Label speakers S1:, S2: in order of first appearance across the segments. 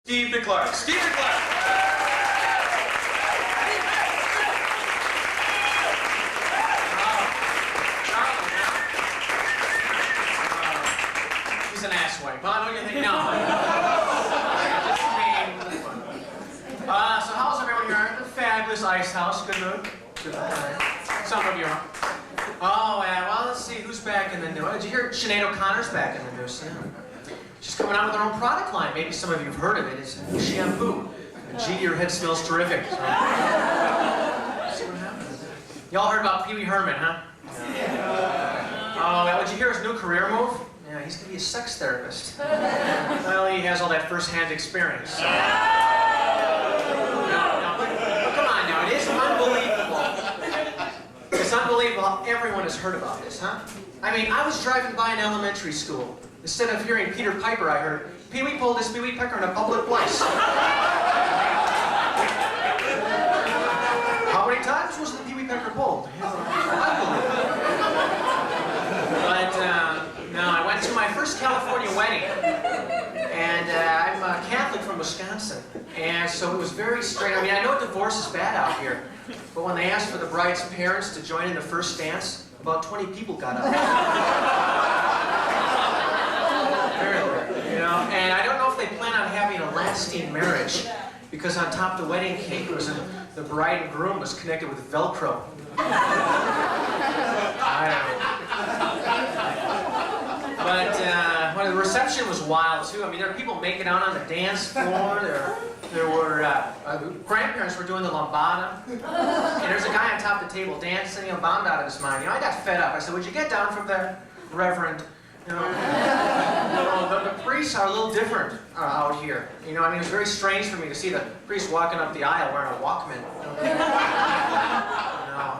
S1: Steve DeClark. Steve DeClark. He's an asswipe. Huh? Don't you think? No. So how's everyone here? The fabulous Ice House. Good mood? Good mood. Some of you are. Oh, yeah. Well, let's see. Who's back in the news? Did you hear Sinead O'Connor's back in the news? Yeah. She's coming out with her own product line. Maybe some of you have heard of it. It's shampoo. Gee, your head smells terrific. So. See what happens. Y'all heard about Pee Wee Herman, huh? Yeah. Oh, well, did you hear his new career move? Yeah, he's going to be a sex therapist. Well, he has all that first-hand experience. So. Come on now, it is unbelievable. It's unbelievable how everyone has heard about this, huh? I mean, I was driving by an elementary school. Instead of hearing Peter Piper, I heard, Pee Wee pulled his Pee Wee Pecker in a public place. How many times was the Pee Wee Pecker pulled? Unbelievable. But, no, I went to my first California wedding. And I'm a Catholic from Wisconsin. And so it was very strange. I mean, I know divorce is bad out here. But when they asked for the bride's parents to join in the first dance, about 20 people got up. You know, and I don't know if they plan on having a lasting marriage, because on top of the wedding cake was the bride and groom was connected with Velcro. I don't know. But well, the reception was wild too. I mean, there were people making out on the dance floor. There were grandparents were doing the lambada, and there's a guy on top of the table dancing, bombed out of his mind. You know, I got fed up. I said, "Would you get down from there, Reverend?" You know, the priests are a little different out here. You know, I mean, it was very strange for me to see the priest walking up the aisle wearing a Walkman.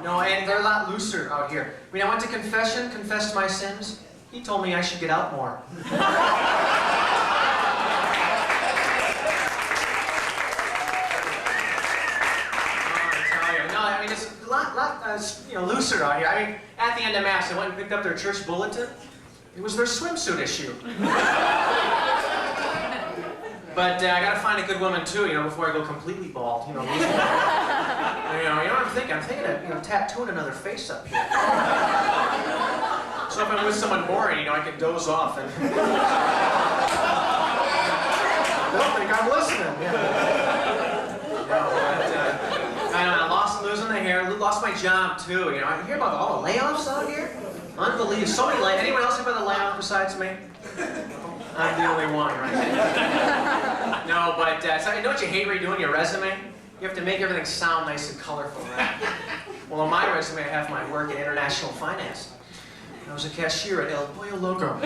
S1: No, and they're a lot looser out here. I mean, I went to confession, confessed my sins. He told me I should get out more. I mean, it's a lot looser out here. I mean, at the end of Mass, I went and picked up their church bulletin. It was their swimsuit issue. But I gotta find a good woman too, before I go completely bald. You know what I'm thinking? I'm thinking of, tattooing another face up here. So if I'm with someone boring, I can doze off and. I don't think I'm listening. I lost losing the hair, lost my job too. I hear about all the layoffs out here. Unbelievable. So many layoffs. Anyone else hear about the layoff besides me? I'm the only one, right? No, but so you know what you hate redoing your resume? You have to make everything sound nice and colorful, right? Well, on my resume, I have my work in international finance. I was a cashier at El Pollo Loco.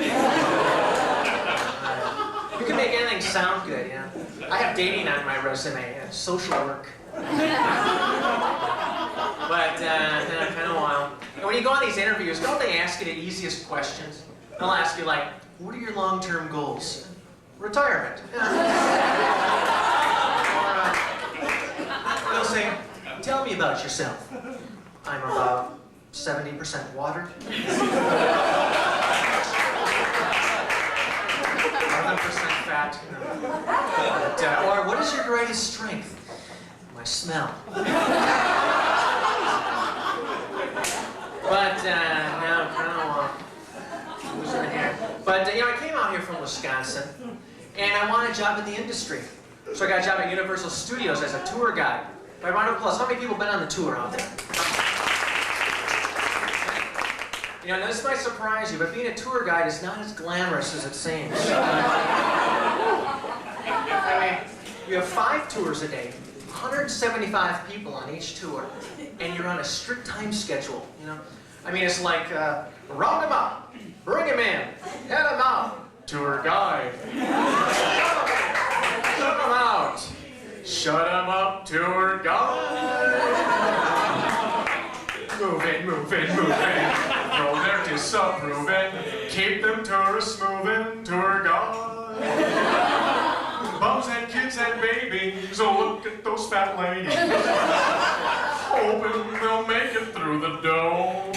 S1: You can make anything sound good, I have dating on my resume, social work. But kind of wild. And when you go on these interviews, don't they ask you the easiest questions? They'll ask you like, what are your long-term goals? Retirement. They'll say, tell me about yourself. I'm about 70% water. 11% fat. Or what is your greatest strength? My smell. But, But, I came out here from Wisconsin, and I wanted a job in the industry. So I got a job at Universal Studios as a tour guide. By round of applause, how many people have been on the tour out there? Now this might surprise you, but being a tour guide is not as glamorous as it seems. I mean, you have 5 tours a day, 175 people on each tour, and you're on a strict time schedule, I mean, it's like, round him up, bring him in, head him out, tour guide. Shut him out. Shut him up, tour guide. Move it, move it, move it. Throw their disapproving. Keep them tourists moving, tour guide. Bums and kids and babies, oh look at those fat ladies. Hoping they'll make it through the dome.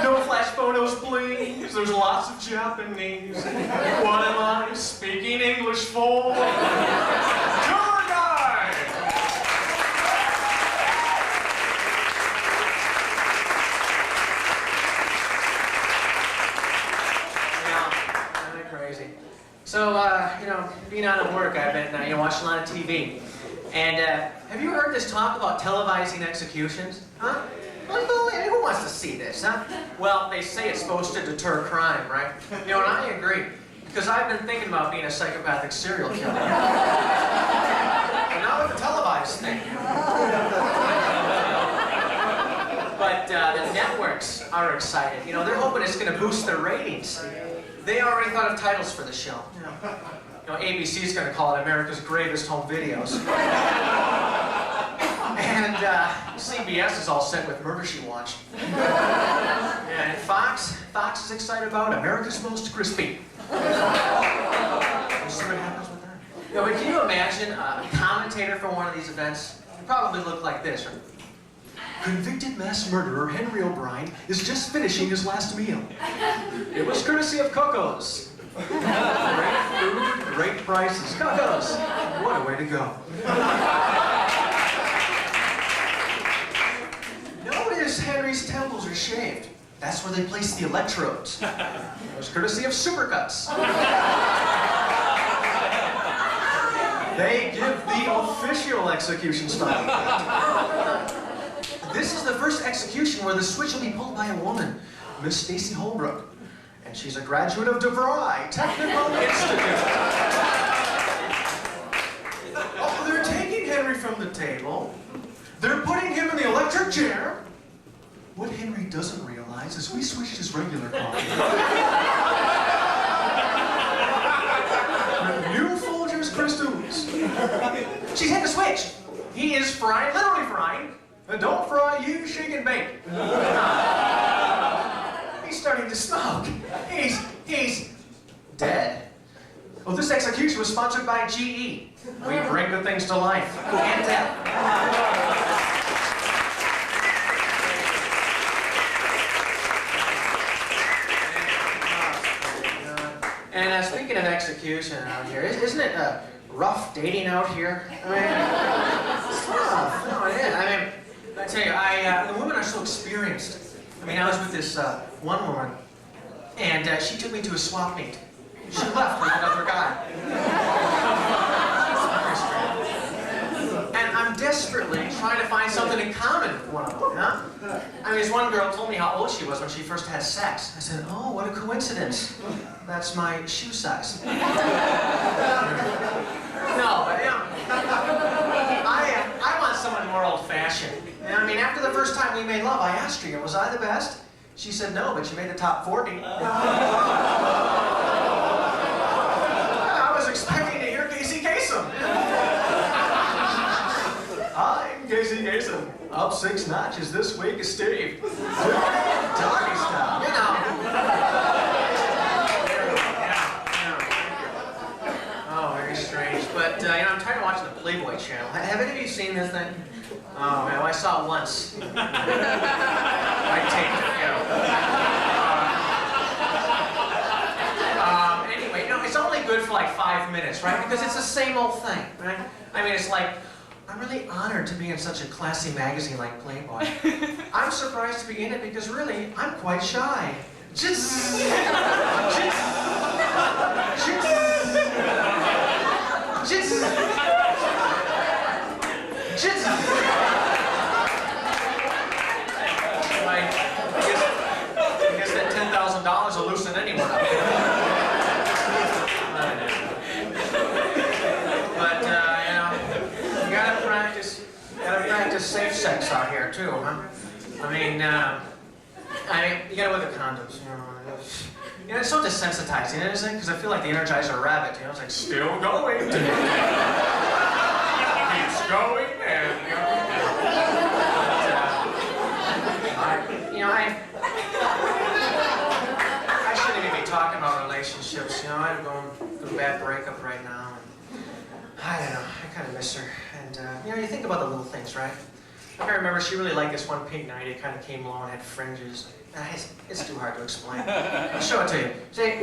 S1: No flash photos, please. There's lots of Japanese. What am I speaking English for? being out of work, I've been watching a lot of TV. And have you heard this talk about televising executions? Huh? Like, who wants to see this, huh? Well, they say it's supposed to deter crime, right? You know, and I agree. Because I've been thinking about being a psychopathic serial killer. But not with the televised thing. But the networks are excited. You know, they're hoping it's going to boost their ratings. They already thought of titles for the show. You know, ABC's going to call it America's Greatest Home Videos. And CBS is all set with Murder, She Watched. And Fox is excited about America's Most Crispy. We'll see what happens with that. You know, but can you imagine a commentator for one of these events? It probably look like this, right? Convicted mass murderer Henry O'Brien is just finishing his last meal. It was courtesy of Coco's. Great food, great prices. Coco's. What a way to go. Notice Henry's temples are shaved. That's where they place the electrodes. It was courtesy of Supercuts. They give the official execution style. This is the first execution where the switch will be pulled by a woman, Miss Stacy Holbrook. And she's a graduate of DeVry Technical Institute. Oh, they're taking Henry from the table. They're putting him in the electric chair. What Henry doesn't realize is we switched his regular coffee. New Folgers Crystals. She's hit the switch. He is frying, literally frying. And don't fry, you shake and bake. He's starting to smoke. He's dead. Well, this execution was sponsored by GE. We bring good things to life and death. And speaking of execution out here, isn't it rough dating out here? I mean, it's tough. No, it is. I mean, I tell you, the women are so experienced. I mean, I was with this one woman, and she took me to a swap meet. She left with another guy. And I'm desperately trying to find something in common with one of them, huh? I mean, this one girl told me how old she was when she first had sex. I said, oh, what a coincidence. That's my shoe size. No, but you know, I want someone more old-fashioned. I mean, after the first time we made love, I asked her, was I the best? She said no, but you made the top 40. I was expecting to hear Casey Kasem. I'm Casey Kasem. Up 6 notches this week is Steve. Doggy style, you know. Oh, very strange. But, you know, I'm tired of watching the Playboy channel. Have any of you seen this thing? Oh, man, well, I saw it once. I taped it, you know. Anyway, you know, it's only good for like 5 minutes, right? Because it's the same old thing, right? I mean, it's like, I'm really honored to be in such a classy magazine like Playboy. I'm surprised to be in it because really, I'm quite shy. Just... I guess that $10,000 will loosen anyone up. But, you know, you gotta practice safe sex out here too, huh? I mean, you gotta wear the condoms, you know. You know, it's so desensitizing, isn't it? Because I feel like the Energizer Rabbit, you know, it's like, still going. Keeps going, and, you know. I shouldn't even be talking about relationships, you know. I'm going through a bad breakup right now. And I don't know, I kind of miss her. And, you know, you think about the little things, right? I remember she really liked this one pink nightie. It kind of came low and had fringes. It's too hard to explain. I'll show it to you. See?